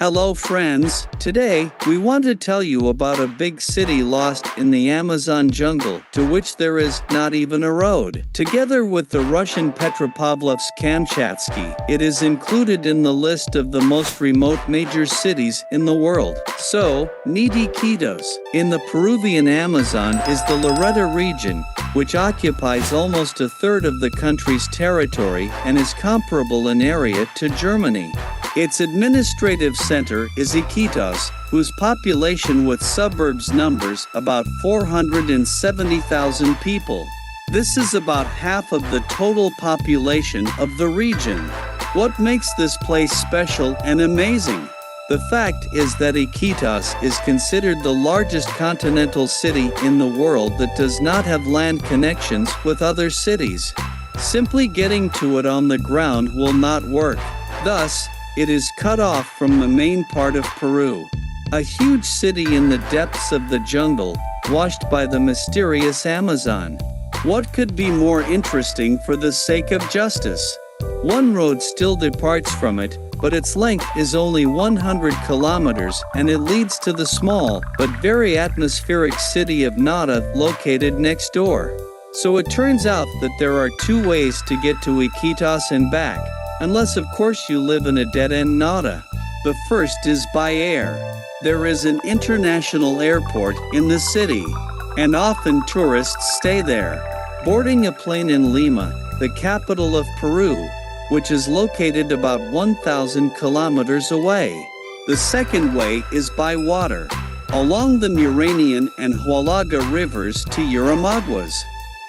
Hello friends, today we want to tell you about a big city lost in the Amazon jungle to which there is not even a road. Together with the Russian Petropavlovsk-Kamchatsky, it is included in the list of the most remote major cities in the world. So, meet Iquitos. In the Peruvian Amazon is the Loreto region, which occupies almost a third of the country's territory and is comparable in area to Germany. Its administrative center is Iquitos, whose population with suburbs numbers about 470,000 people. This is about half of the total population of the region. What makes this place special and amazing? The fact is that Iquitos is considered the largest continental city in the world that does not have land connections with other cities. Simply getting to it on the ground will not work. Thus, it is cut off from the main part of Peru. A huge city in the depths of the jungle, washed by the mysterious Amazon. What could be more interesting for the sake of justice? One road still departs from it, but its length is only 100 kilometers and it leads to the small but very atmospheric city of Nata located next door. So it turns out that there are two ways to get to Iquitos and back. Unless of course you live in a dead-end Nata. The first is by air. There is an international airport in the city, and often tourists stay there. Boarding a plane in Lima, the capital of Peru, which is located about 1,000 kilometers away. The second way is by water, along the Muranian and Hualaga rivers to Yurimaguas.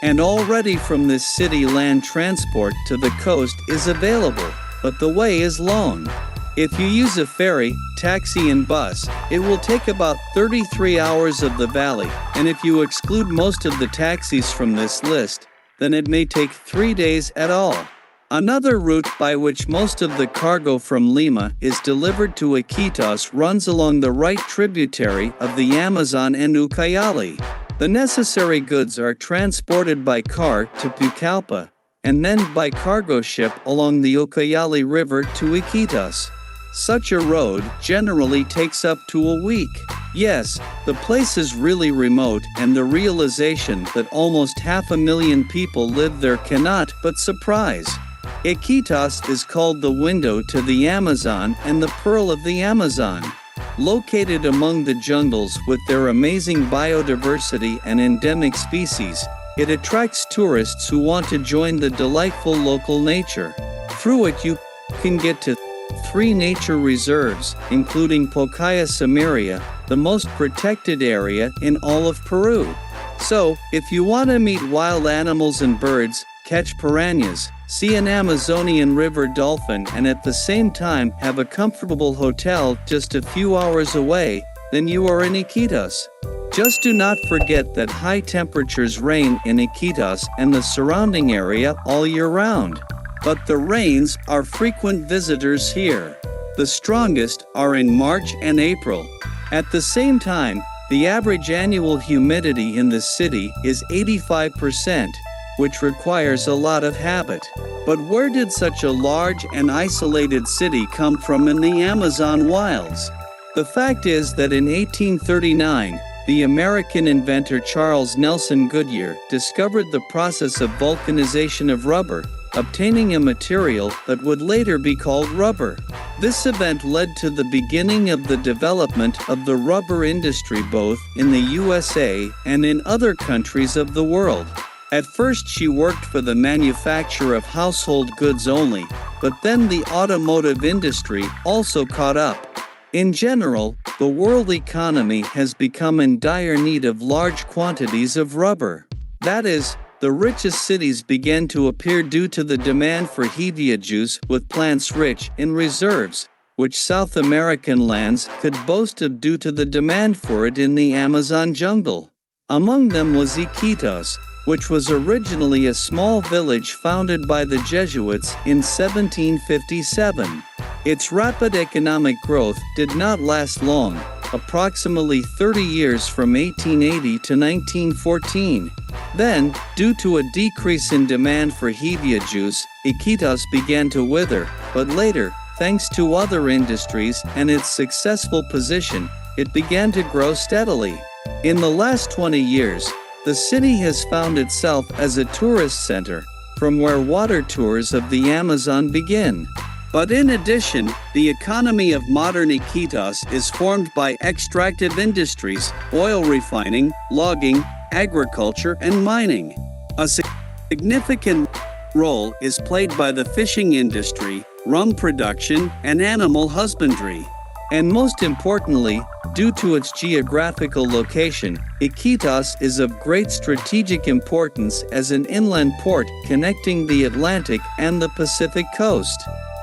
And already from this city land transport to the coast is available, but the way is long. If you use a ferry, taxi and bus, it will take about 33 hours of the valley, and if you exclude most of the taxis from this list, then it may take 3 days at all. Another route by which most of the cargo from Lima is delivered to Iquitos runs along the right tributary of the Amazon and Ucayali. The necessary goods are transported by car to Pucallpa, and then by cargo ship along the Ucayali River to Iquitos. Such a road generally takes up to a week. Yes, the place is really remote, and the realization that almost 500,000 people live there cannot but surprise. Iquitos is called the window to the Amazon and the pearl of the Amazon. Located among the jungles with their amazing biodiversity and endemic species, it attracts tourists who want to join the delightful local nature. Through it you can get to 3 nature reserves, including Pocaya Samiria, the most protected area in all of Peru. So, if you want to meet wild animals and birds, catch piranhas, see an Amazonian river dolphin and at the same time have a comfortable hotel just a few hours away, then you are in Iquitos. Just do not forget that high temperatures reign in Iquitos and the surrounding area all year round. But the rains are frequent visitors here. The strongest are in March and April. At the same time, the average annual humidity in the city is 85%. Which requires a lot of habit. But where did such a large and isolated city come from in the Amazon wilds? The fact is that in 1839, the American inventor Charles Nelson Goodyear discovered the process of vulcanization of rubber, obtaining a material that would later be called rubber. This event led to the beginning of the development of the rubber industry both in the USA and in other countries of the world. At first she worked for the manufacture of household goods only, but then the automotive industry also caught up. In general, the world economy has become in dire need of large quantities of rubber. That is, the richest cities began to appear due to the demand for hevea juice with plants rich in reserves, which South American lands could boast of due to the demand for it in the Amazon jungle. Among them was Iquitos, which was originally a small village founded by the Jesuits in 1757. Its rapid economic growth did not last long, approximately 30 years from 1880 to 1914. Then, due to a decrease in demand for hevea juice, Iquitos began to wither, but later, thanks to other industries and its successful position, it began to grow steadily. In the last 20 years, the city has found itself as a tourist center, from where water tours of the Amazon begin. But in addition, the economy of modern Iquitos is formed by extractive industries, oil refining, logging, agriculture, and mining. A significant role is played by the fishing industry, rum production, and animal husbandry. And most importantly, due to its geographical location, Iquitos is of great strategic importance as an inland port connecting the Atlantic and the Pacific coast.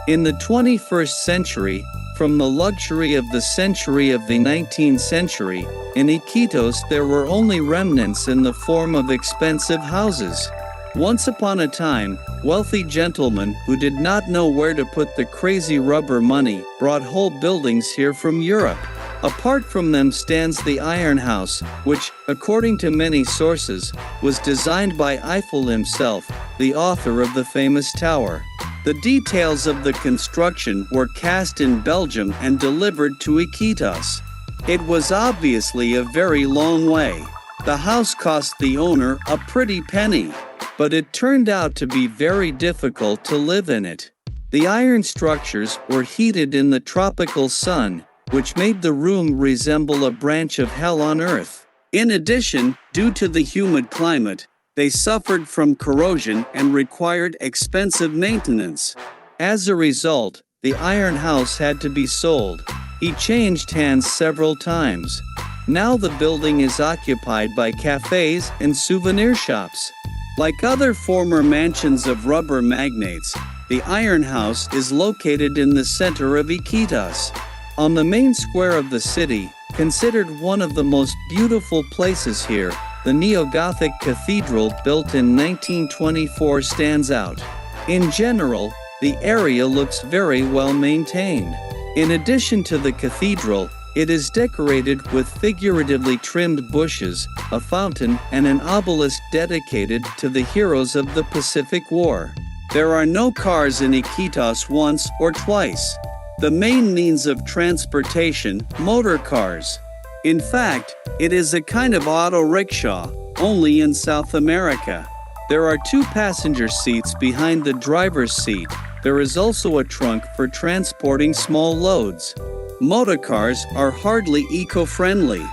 In the 21st century, from the luxury of the century of the 19th century, in Iquitos there were only remnants in the form of expensive houses. Once upon a time, wealthy gentlemen who did not know where to put the crazy rubber money brought whole buildings here from Europe. Apart from them stands the Iron House, which, according to many sources, was designed by Eiffel himself, the author of the famous tower. The details of the construction were cast in Belgium and delivered to Iquitos. It was obviously a very long way. The house cost the owner a pretty penny, but it turned out to be very difficult to live in it. The iron structures were heated in the tropical sun, which made the room resemble a branch of hell on earth. In addition, due to the humid climate, they suffered from corrosion and required expensive maintenance. As a result, the iron house had to be sold. It changed hands several times. Now the building is occupied by cafes and souvenir shops. Like other former mansions of rubber magnates, the Iron House is located in the center of Iquitos. On the main square of the city, considered one of the most beautiful places here, the neo-Gothic cathedral built in 1924 stands out. In general, the area looks very well maintained. In addition to the cathedral, it is decorated with figuratively trimmed bushes, a fountain, and an obelisk dedicated to the heroes of the Pacific War. There are no cars in Iquitos once or twice. The main means of transportation, motor cars. In fact, it is a kind of auto rickshaw, only in South America. There are 2 passenger seats behind the driver's seat. There is also a trunk for transporting small loads. Motorcars are hardly eco-friendly.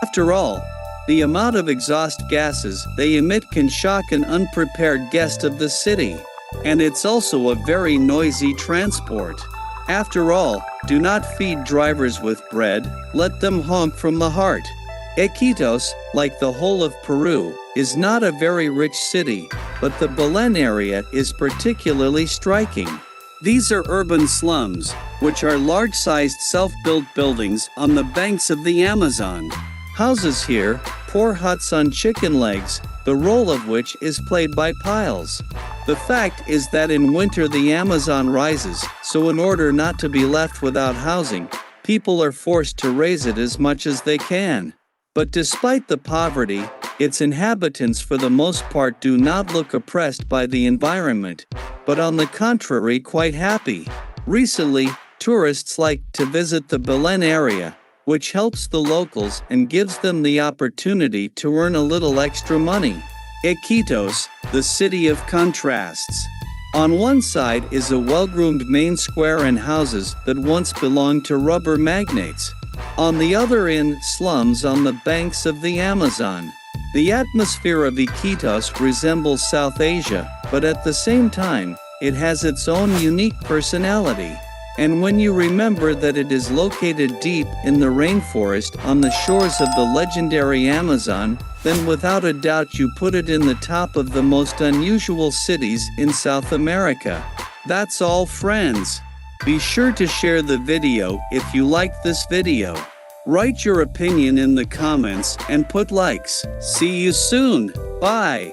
After all, the amount of exhaust gases they emit can shock an unprepared guest of the city. And it's also a very noisy transport. After all, do not feed drivers with bread, let them honk from the heart. Iquitos, like the whole of Peru, is not a very rich city, but the Belén area is particularly striking. These are urban slums, which are large-sized self-built buildings on the banks of the Amazon. Houses here, poor huts on chicken legs, the role of which is played by piles. The fact is that in winter the Amazon rises, so in order not to be left without housing, people are forced to raise it as much as they can. But despite the poverty, its inhabitants for the most part do not look oppressed by the environment, but on the contrary quite happy. Recently, tourists like to visit the Belén area, which helps the locals and gives them the opportunity to earn a little extra money. Iquitos, the city of contrasts. On one side is a well-groomed main square and houses that once belonged to rubber magnates. On the other end, slums on the banks of the Amazon. The atmosphere of Iquitos resembles South Asia, but at the same time, it has its own unique personality. And when you remember that it is located deep in the rainforest on the shores of the legendary Amazon, then without a doubt you put it in the top of the most unusual cities in South America. That's all, friends. Be sure to share the video if you liked this video. Write your opinion in the comments and put likes. See you soon. Bye.